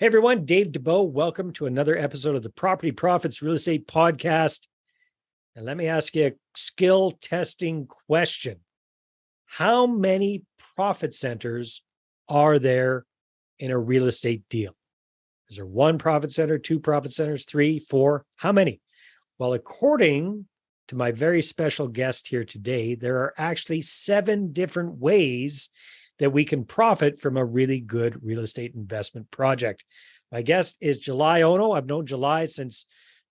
Hey everyone, Dave Dubeau. Welcome to another episode of the Property Profits Real Estate Podcast. And let me ask you a skill testing question. How many profit centers are there in a real estate deal? Is there one profit center, two profit centers, three, four? How many? Well, according to my very special guest here today, there are actually 7 different ways that we can profit from a really good real estate investment project. My guest is July Ono. I've known July since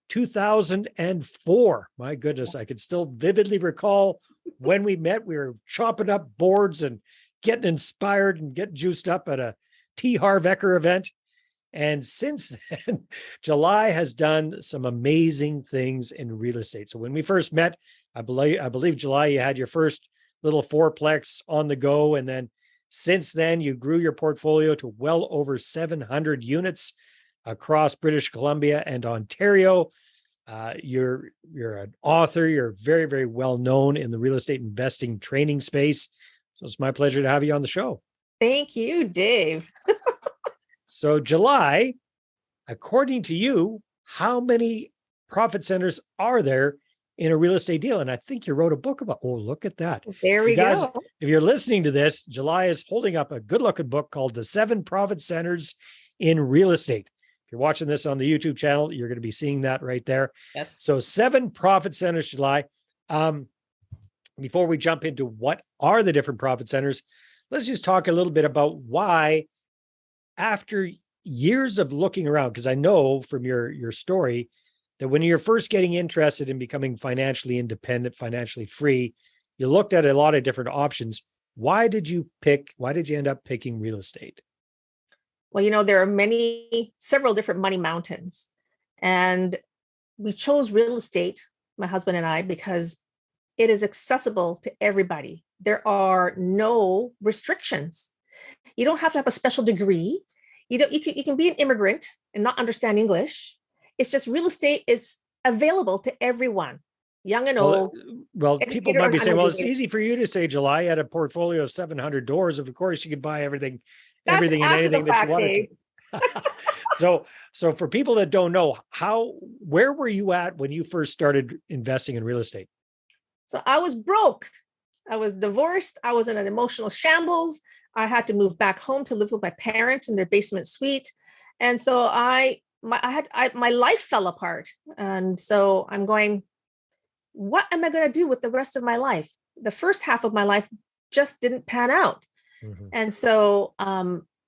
2004. My goodness, I can still vividly recall when we met. We were chopping up boards and getting inspired and getting juiced up at a T. Harv Eker event. And since then, July has done some amazing things in real estate. So when we first met, I believe July, you had your first little fourplex on the go, and then since then, you grew your portfolio to well over 700 units across British Columbia and Ontario. You're an author. You're very, very well known in the real estate investing training space. So it's my pleasure to have you on the show. Thank you, Dave. So July, according to you, how many profit centers are there in a real estate deal? And I think you wrote a book about, oh, look at that. There we go. If you're listening to this, July is holding up a good looking book called The 7 Profit Centers in Real Estate. If you're watching this on the YouTube channel, you're going to be seeing that right there. Yes. So 7 profit centers, July. Before we jump into what are the different profit centers, let's just talk a little bit about why, after years of looking around, because I know from your story that when you're first getting interested in becoming financially independent, financially free, you looked at a lot of different options. Why did you end up picking real estate? Well, there are several different money mountains. And we chose real estate, my husband and I, because it is accessible to everybody. There are no restrictions. You don't have to have a special degree. You can be an immigrant and not understand English. It's just real estate is available to everyone, young and old. Well, people might be saying, well, it's easy for you to say, July, you had a portfolio of 700 doors. Of course, you could buy everything and anything that you wanted to. So for people that don't know, where were you at when you first started investing in real estate? So I was broke. I was divorced. I was in an emotional shambles. I had to move back home to live with my parents in their basement suite. And so my life fell apart. And so I'm going, what am I going to do with the rest of my life? The first half of my life just didn't pan out. Mm-hmm. And so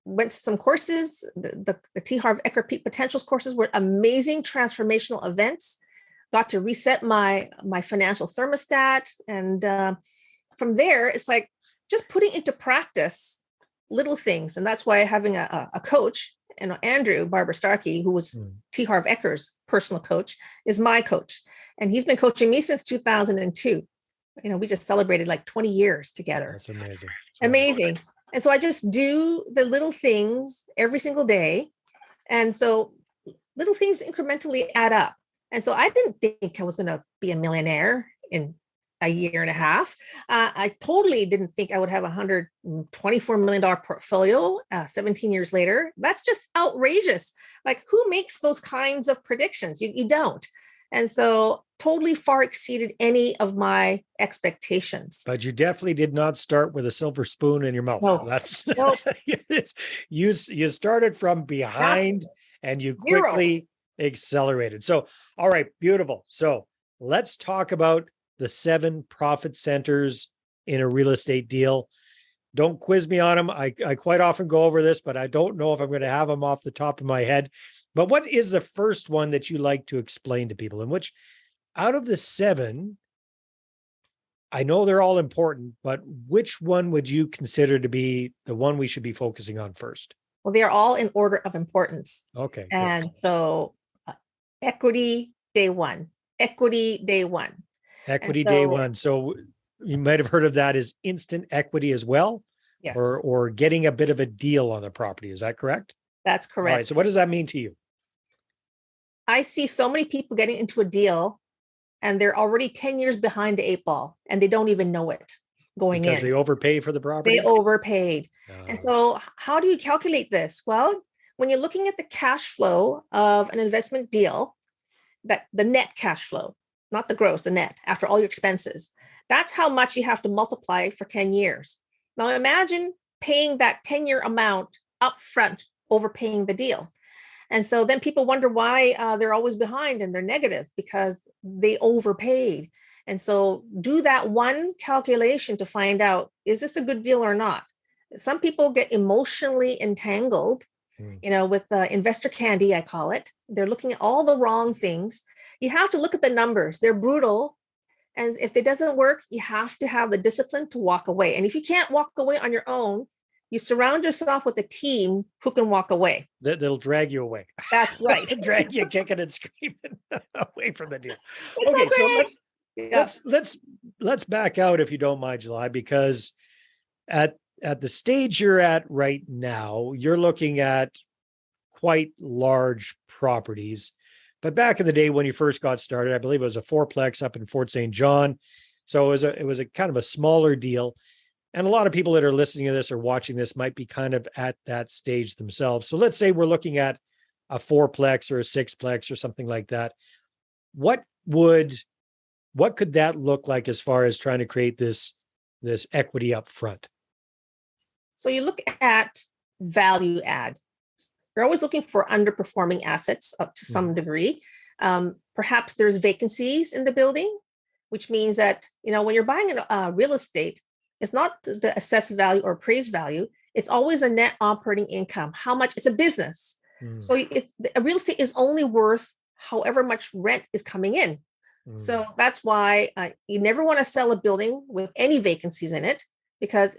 went to some courses. The T. Harv Eker Peak Potentials courses were amazing transformational events. Got to reset my financial thermostat. And from there, it's like just putting into practice little things. And that's why having a coach, and Andrew Barber Starkey, who was T. Harv Eker's personal coach, is my coach. And he's been coaching me since 2002. We just celebrated like 20 years together. That's amazing. Amazing. And so I just do the little things every single day. And so little things incrementally add up. And so I didn't think I was going to be a millionaire in a year and a half. I totally didn't think I would have a $124 million portfolio 17 years later. That's just outrageous. Like, who makes those kinds of predictions? You don't. And so totally far exceeded any of my expectations. But you definitely did not start with a silver spoon in your mouth. No. That's no. You started from behind and you quickly accelerated. So, all right, beautiful. So let's talk about the 7 profit centers in a real estate deal. Don't quiz me on them. I quite often go over this, but I don't know if I'm going to have them off the top of my head. But what is the first one that you like to explain to people? And which, out of the 7, I know they're all important, but which one would you consider to be the one we should be focusing on first? Well, they are all in order of importance. Okay. And good. So equity, day one. Equity, day one. Equity, day one. So you might have heard of that as instant equity as well. Yes. Or getting a bit of a deal on the property. Is that correct? That's correct. All right. So what does that mean to you? I see so many people getting into a deal and they're already 10 years behind the 8 ball and they don't even know it going because they overpay for the property. They overpaid. And so how do you calculate this? Well, when you're looking at the cash flow of an investment deal, that the net cash flow, not the gross, the net after all your expenses, that's how much you have to multiply for 10 years. Now imagine paying that 10-year amount upfront, overpaying the deal. And so then people wonder why they're always behind and they're negative because they overpaid. And so do that one calculation to find out, is this a good deal or not? Some people get emotionally entangled, with investor candy, I call it. They're looking at all the wrong things. You have to look at the numbers. They're brutal. And if it doesn't work, you have to have the discipline to walk away. And if you can't walk away on your own, you surround yourself with a team who can walk away. They'll drag you away. That's right. Drag you kicking and screaming away from the deal. It's Okay, so let's back out if you don't mind, July, because at the stage you're at right now, you're looking at quite large properties. But back in the day when you first got started, I believe it was a fourplex up in Fort St. John. So it was a kind of a smaller deal. And a lot of people that are listening to this or watching this might be kind of at that stage themselves. So let's say we're looking at a fourplex or a sixplex or something like that. What could that look like as far as trying to create this equity up front? So you look at value add. You're always looking for underperforming assets up to some degree. Perhaps there's vacancies in the building, which means that, when you're buying real estate, it's not the assessed value or appraised value. It's always a net operating income. How much? It's a business. So a real estate is only worth however much rent is coming in. So that's why you never want to sell a building with any vacancies in it, because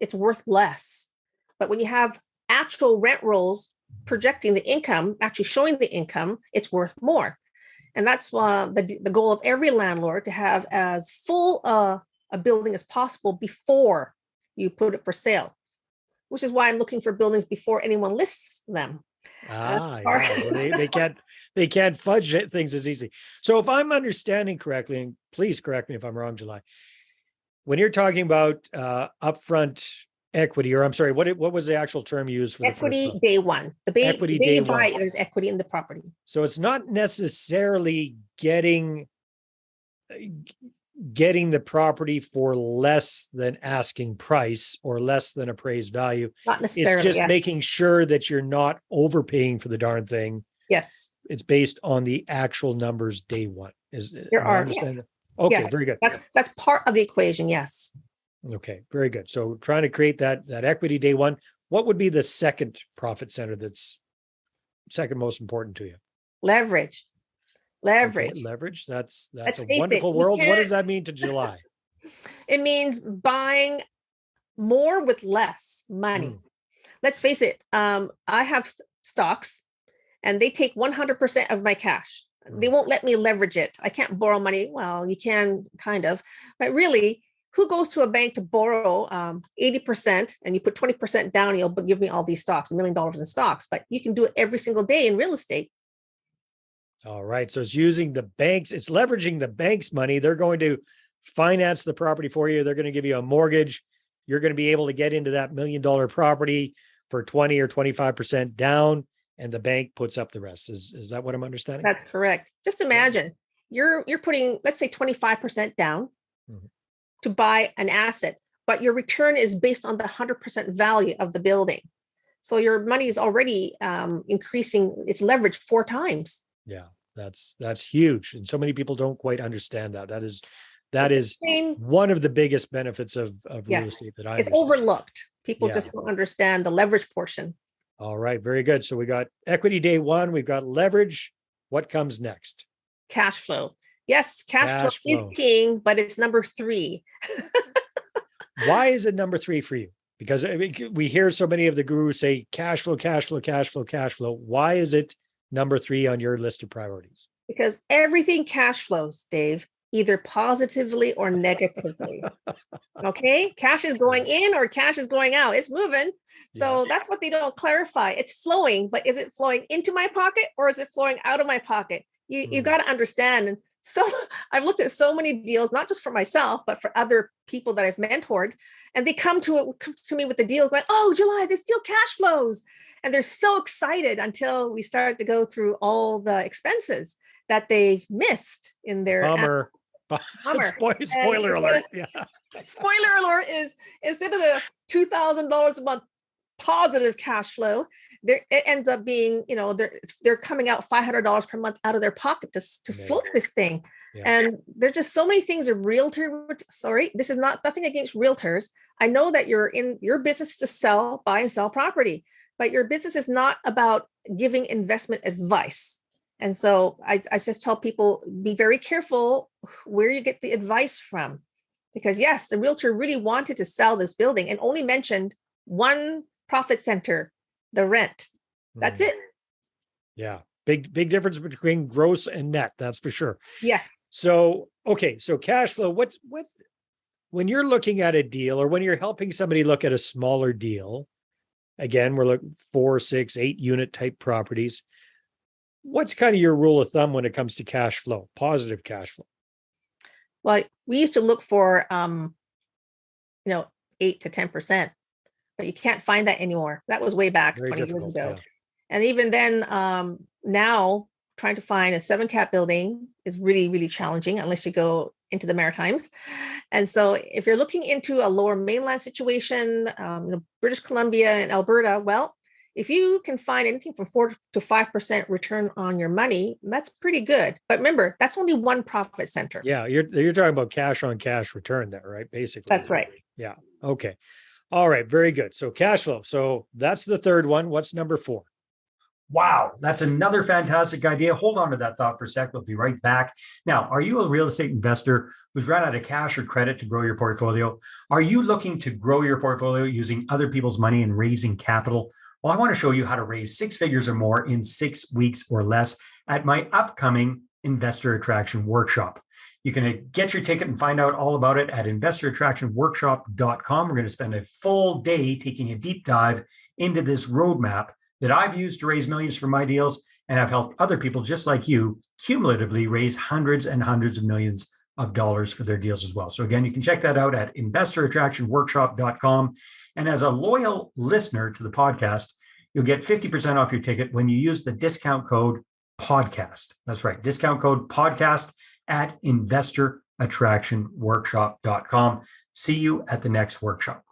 it's worth less. But when you have actual rent rolls projecting the income, actually showing the income, it's worth more. And that's the goal of every landlord, to have as full a building as possible before you put it for sale, which is why I'm looking for buildings before anyone lists them. They can't fudge things as easy. So if I'm understanding correctly, and please correct me if I'm wrong, July, when you're talking about upfront equity, or I'm sorry, what was the actual term you used for equity? The day one. Equity day you buy, there's equity in the property. So it's not necessarily getting the property for less than asking price or less than appraised value. Not necessarily. It's just making sure that you're not overpaying for the darn thing. Yes. It's based on the actual numbers day one. Understand that? Okay, yes. Very good. That's part of the equation. Yes. Okay, very good. So trying to create that equity day one. What would be the second profit center that's second most important to you? Leverage. Okay, leverage. That's a wonderful world. What does that mean to July? It means buying more with less money. Let's face it. I have stocks and they take 100% of my cash. They won't let me leverage it. I can't borrow money. Well, you can kind of, but really, who goes to a bank to borrow 80% and you put 20% down, you'll give me all these stocks, $1 million in stocks, but you can do it every single day in real estate. All right. So it's using the banks, it's leveraging the bank's money. They're going to finance the property for you. They're going to give you a mortgage. You're going to be able to get into that $1 million property for 20 or 25% down, and the bank puts up the rest. Is that what I'm understanding? That's correct. Just imagine you're putting, let's say 25% down to buy an asset, but your return is based on the 100% value of the building. So your money is already increasing its leverage 4 times. Yeah, that's huge. And so many people don't quite understand that. That is one of the biggest benefits of real estate that I understand. It's overlooked. People just don't understand the leverage portion. All right, very good. So we got equity day one, we've got leverage. What comes next? Cash flow. Yes, cash flow is king, but it's number 3. Why is it number 3 for you? Because we hear so many of the gurus say cash flow, cash flow, cash flow, cash flow. Why is it number 3 on your list of priorities? Because everything cash flows, Dave, either positively or negatively. Okay. Cash is going in or cash is going out. It's moving. So that's what they don't clarify. It's flowing, but is it flowing into my pocket or is it flowing out of my pocket? You got to understand. And So I've looked at so many deals, not just for myself, but for other people that I've mentored. And they come to me with the deal going, oh, July, this deal cash flows. And they're so excited until we start to go through all the expenses that they've missed in their Bummer. Bummer. Spoiler alert. Yeah. Spoiler alert is instead of the $2,000 a month positive cash flow, it ends up being, they're coming out $500 per month out of their pocket to float this thing. Yeah. And there's just so many things this is nothing against realtors. I know that your business is to buy and sell property, but your business is not about giving investment advice. And so I just tell people, be very careful where you get the advice from, because yes, the realtor really wanted to sell this building and only mentioned one profit center, the rent. That's it. Yeah. Big difference between gross and net. That's for sure. Yes. So, okay. So cash flow, when you're looking at a deal or when you're helping somebody look at a smaller deal, again, we're looking 4, 6, 8 unit type properties. What's kind of your rule of thumb when it comes to cash flow, positive cash flow? Well, we used to look for, 8 to 10%, but you can't find that anymore. That was way back 20 years ago. Yeah. And even then, now trying to find a 7 cap building is really, really challenging unless you go into the Maritimes. And so if you're looking into a lower mainland situation, British Columbia and Alberta, well, if you can find anything from 4 to 5% return on your money, that's pretty good. But remember, that's only one profit center. Yeah, you're talking about cash on cash return there, right? Basically. That's right. Yeah. Okay. All right. Very good. So cash flow. So that's the third one. What's number 4? Wow, that's another fantastic idea. Hold on to that thought for a sec. We'll be right back. Now, are you a real estate investor who's run out of cash or credit to grow your portfolio? Are you looking to grow your portfolio using other people's money and raising capital? Well, I want to show you how to raise 6 figures or more in 6 weeks or less at my upcoming Investor Attraction Workshop. You can get your ticket and find out all about it at investorattractionworkshop.com. We're going to spend a full day taking a deep dive into this roadmap that I've used to raise millions for my deals, and I've helped other people just like you cumulatively raise hundreds and hundreds of millions of dollars for their deals as well. So again, you can check that out at investorattractionworkshop.com. And as a loyal listener to the podcast, you'll get 50% off your ticket when you use the discount code podcast. That's right. Discount code podcast at investorattractionworkshop.com. See you at the next workshop.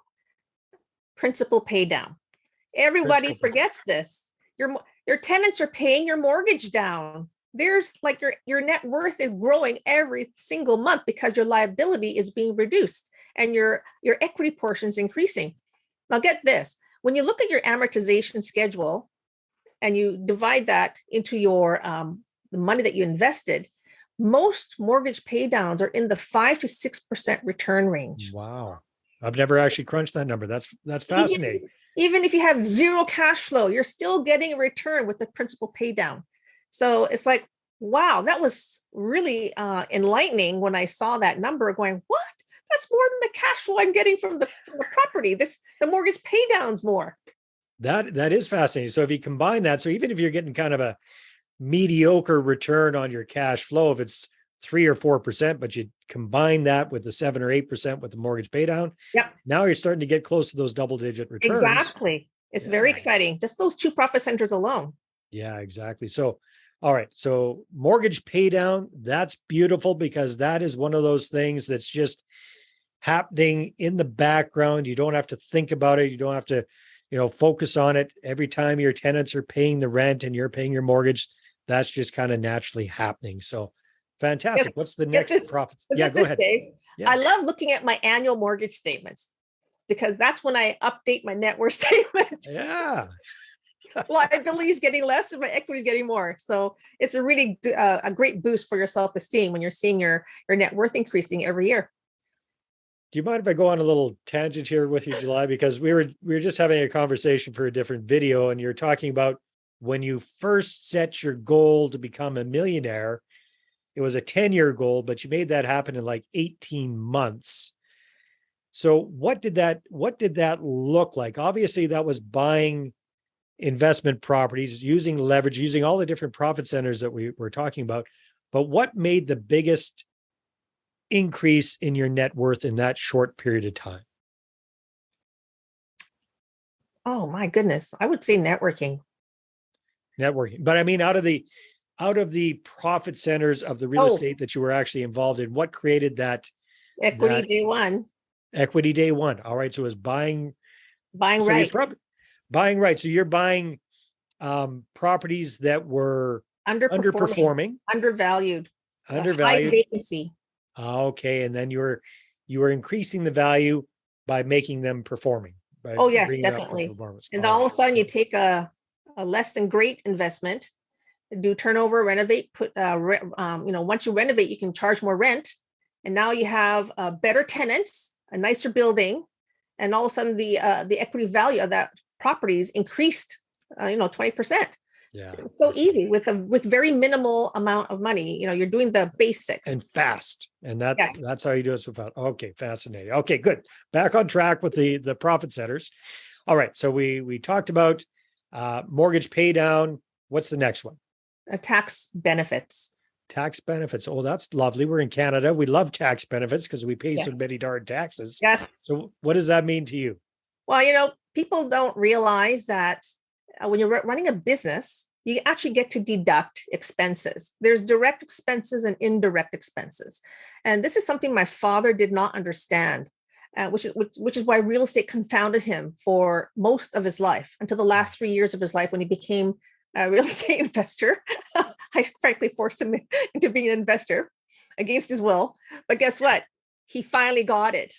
Principal pay down. Everybody forgets this. Your tenants are paying your mortgage down. There's like your net worth is growing every single month because your liability is being reduced and your equity portion is increasing. Now get this. When you look at your amortization schedule and you divide that into your the money that you invested, most mortgage pay downs are in the 5 to 6% return range. Wow. I've never actually crunched that number. That's fascinating. Even if you have zero cash flow, you're still getting a return with the principal pay down. So it's like, wow, that was really enlightening when I saw that number going, what? That's more than the cash flow I'm getting from the property. The mortgage pay down's more. That is fascinating. So if you combine that, so even if you're getting kind of a mediocre return on your cash flow, if it's 3 or 4%, but you combine that with the 7 or 8% with the mortgage pay down. Yep. Now you're starting to get close to those double-digit returns. Exactly. It's very exciting. Just those 2 profit centers alone. Yeah, exactly. So, all right. So mortgage pay down, that's beautiful because that is one of those things that's just happening in the background. You don't have to think about it. You don't have to, focus on it. Every time your tenants are paying the rent and you're paying your mortgage, that's just kind of naturally happening. So fantastic. What's the next profit? Yeah, go ahead. Dave. Yeah. I love looking at my annual mortgage statements because that's when I update my net worth statement. Yeah. Liability is getting less and my equity is getting more. So it's a really a great boost for your self-esteem when you're seeing your net worth increasing every year. Do you mind if I go on a little tangent here with you, July? Because we were just having a conversation for a different video, and you're talking about when you first set your goal to become a millionaire, it was a 10-year goal, but you made that happen in like 18 months. So what did that look like? Obviously, that was buying investment properties, using leverage, using all the different profit centers that we were talking about. but what made the biggest increase in your net worth in that short period of time? Oh my goodness. I would say networking. Networking. But I mean, out of the profit centers of the real Oh, estate that you were actually involved in, what created that equity that day one, equity day one? All right. So it was buying. buying So you're right, probably buying right. So you're buying properties that were underperforming, underperforming, undervalued, a high undervalued. vacancy. Okay. And then you were increasing the value by making them performing, by Oh, yes, bringing up the definitely. performance. And All all right. of a sudden you take a less than great investment, do turnover, renovate, put, once you renovate, you can charge more rent. And now you have better tenants, a nicer building. And all of a sudden the equity value of that property is increased, 20%. Yeah. It's so easy with very minimal amount of money. You're doing the basics. And fast. And Yes. that's how you do it so fast. Okay, fascinating. Okay, good. Back on track with the profit centers. All right. So we talked about mortgage pay down. What's the next one? Tax benefits. Tax benefits. Oh, that's lovely. We're in Canada. We love tax benefits because we pay so Yes. many darn taxes. Yes. So what does that mean to you? Well, people don't realize that when you're running a business, you actually get to deduct expenses. There's direct expenses and indirect expenses. And this is something my father did not understand, which is why real estate confounded him for most of his life until the last 3 years of his life when he became a real estate investor. I frankly forced him into being an investor against his will. But guess what? He finally got it.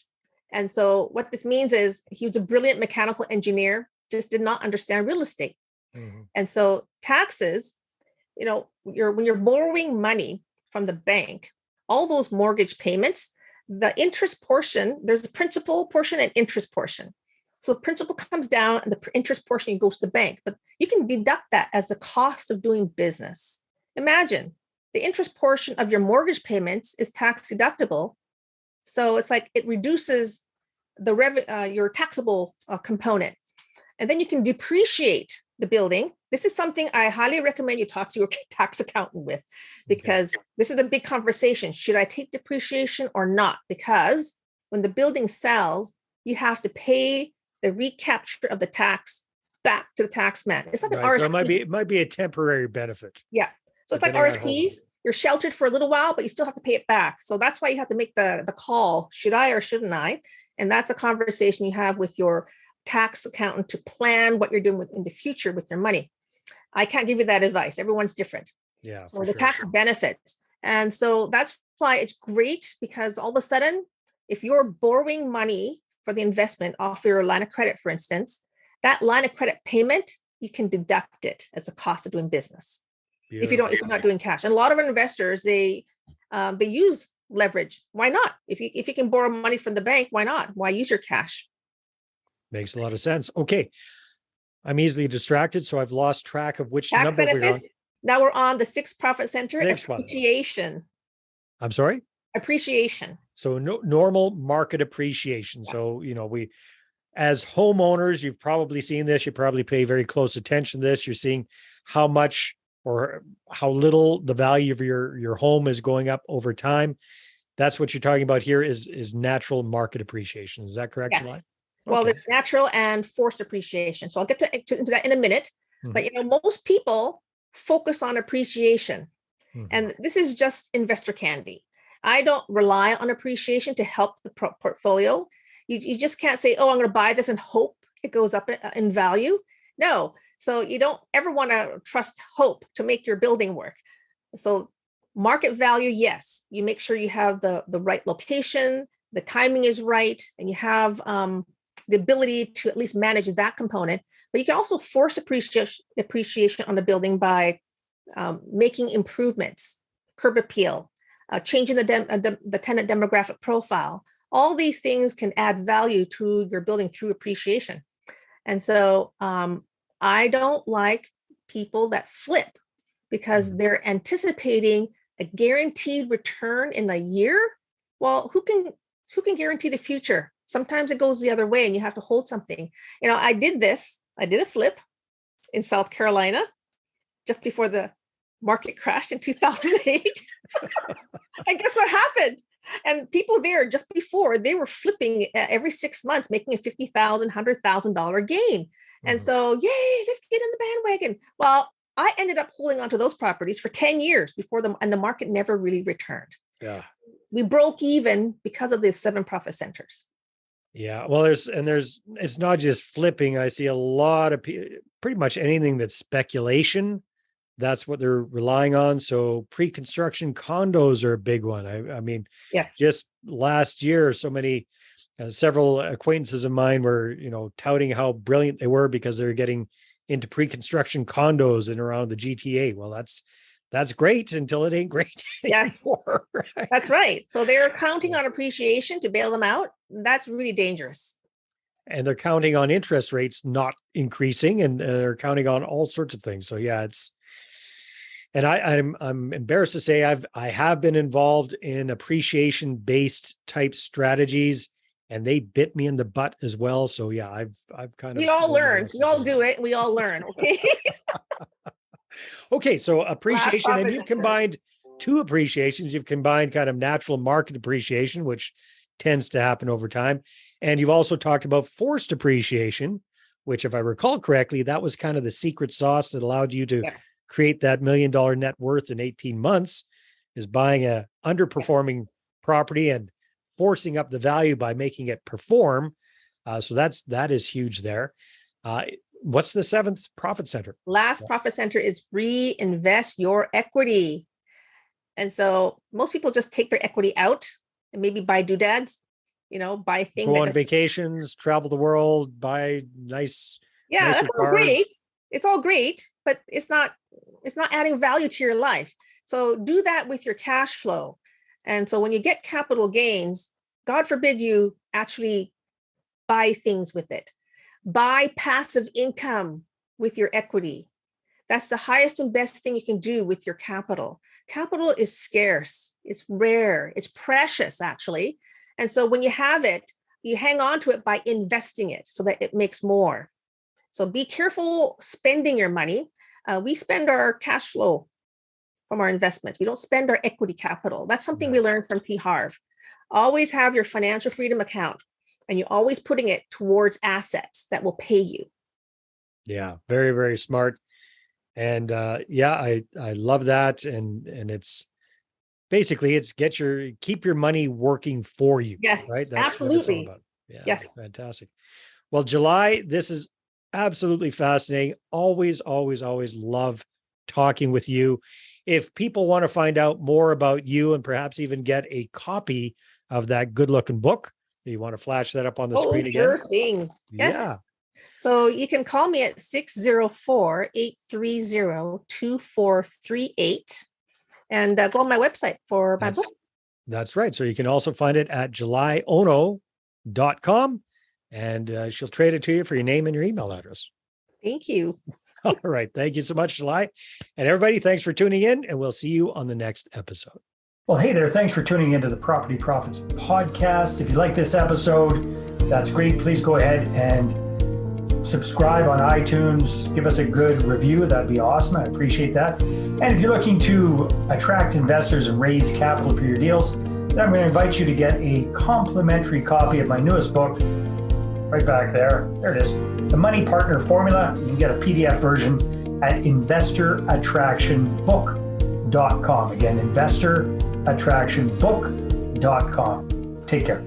And so what this means is he was a brilliant mechanical engineer, just did not understand real estate. Mm-hmm. And so taxes, when you're borrowing money from the bank, all those mortgage payments, the interest portion, there's a principal portion and interest portion. So the principal comes down and the interest portion goes to the bank, but you can deduct that as the cost of doing business. Imagine the interest portion of your mortgage payments is tax deductible. So it's like it reduces your taxable component. And then you can depreciate the building. This is something I highly recommend you talk to your tax accountant with, because this is a big conversation. Should I take depreciation or not? Because when the building sells, you have to pay the recapture of the tax back to the tax man. It's like an RSP. So it might be a temporary benefit. Yeah. So it's like RSPs. You're sheltered for a little while, but you still have to pay it back. So that's why you have to make the call. Should I or shouldn't I? And that's a conversation you have with your tax accountant to plan what you're doing in the future with your money. I can't give you that advice. Everyone's different. Yeah. So the tax benefits. And so that's why it's great, because all of a sudden, if you're borrowing money for the investment off your line of credit, for instance, that line of credit payment, you can deduct it as a cost of doing business. If you're not doing cash. And a lot of investors, they use leverage. Why not? If you can borrow money from the bank, why not? Why use your cash? Makes a lot of sense. Okay. I'm easily distracted, so I've lost track of which Tax number we're on. Now we're on the sixth profit center. Sixth one. Appreciation. I'm sorry? Appreciation. So normal market appreciation. Yeah. So, we, as homeowners, you've probably seen this. You probably pay very close attention to this. You're seeing how much or how little the value of your home is going up over time. That's what you're talking about here is natural market appreciation. Is that correct, Yes. July? Well, Okay. there's natural and forced appreciation. So I'll get into that in a minute. Mm-hmm. But most people focus on appreciation. Mm-hmm. And this is just investor candy. I don't rely on appreciation to help the portfolio. You just can't say, oh, I'm going to buy this and hope it goes up in value. No. So you don't ever want to trust hope to make your building work. So market value, yes. You make sure you have the right location, the timing is right, and you have the ability to at least manage that component. But you can also force appreciation on the building by making improvements, curb appeal, changing the tenant demographic profile. All these things can add value to your building through appreciation. And so I don't like people that flip because they're anticipating a guaranteed return in a year. Well, who can guarantee the future? Sometimes it goes the other way and you have to hold something. I did a flip in South Carolina just before the market crashed in 2008. And guess what happened? And people there just before, they were flipping every 6 months, making a $50,000, $100,000 gain. And so, yay, let's get in the bandwagon. Well, I ended up holding onto those properties for 10 years before and the market never really returned. Yeah. We broke even because of the 7 profit centers. Yeah. Well, it's not just flipping. I see a lot of pretty much anything that's speculation. That's what they're relying on. So pre-construction condos are a big one. I mean, Yes. just last year, so many, several acquaintances of mine were, touting how brilliant they were because they're getting into pre-construction condos in around the GTA. Well, that's great until it ain't great anymore. Right? That's right. So they're counting on appreciation to bail them out. That's really dangerous. And they're counting on interest rates not increasing, and they're counting on all sorts of things. So yeah, and I'm embarrassed to say I have been involved in appreciation based type strategies, and they bit me in the butt as well. So yeah, I've kind of. We all learn. We all do it. And we all learn. Okay. Okay, so appreciation, and you've combined 2 appreciations. You've combined kind of natural market appreciation, which tends to happen over time, and you've also talked about forced appreciation, which, if I recall correctly, that was kind of the secret sauce that allowed you to create that $1 million net worth in 18 months, is buying a underperforming property and forcing up the value by making it perform. So that is huge there. What's the 7th profit center? Last profit center is reinvest your equity. And so most people just take their equity out and maybe buy doodads, buy things. Go on vacations, travel the world, buy nice. Yeah, that's all great. It's all great, but it's not adding value to your life. So do that with your cash flow. And so when you get capital gains, God forbid you actually buy things with it. Buy passive income with your equity. That's the highest and best thing you can do with your capital. Capital is scarce. It's rare. It's precious, actually. And so when you have it, you hang on to it by investing it so that it makes more. So be careful spending your money. We spend our cash flow from our investments. We don't spend our equity capital. That's something we learned from P. Harv. Always have your financial freedom account, and you're always putting it towards assets that will pay you. Yeah, very, very smart. And I love that. And it's basically keep your money working for you. Yes, right? That's absolutely. What it's all about. Yeah, yes. Fantastic. Well, July, this is absolutely fascinating. Always, always, always love talking with you. If people want to find out more about you and perhaps even get a copy of that good looking book, you want to flash that up on the screen again? Sure thing. Yes. Yeah. So you can call me at 604-830-2438 and go on my website for my book. That's right. So you can also find it at julyono.com, and she'll trade it to you for your name and your email address. Thank you. All right. Thank you so much, July. And everybody, thanks for tuning in, and we'll see you on the next episode. Well, hey there. Thanks for tuning into the Property Profits podcast. If you like this episode, that's great. Please go ahead and subscribe on iTunes. Give us a good review. That'd be awesome. I appreciate that. And if you're looking to attract investors and raise capital for your deals, then I'm going to invite you to get a complimentary copy of my newest book, right back there. There it is. The Money Partner Formula. You can get a PDF version at investorattractionbook.com. Again, investorattractionbook.com. Take care.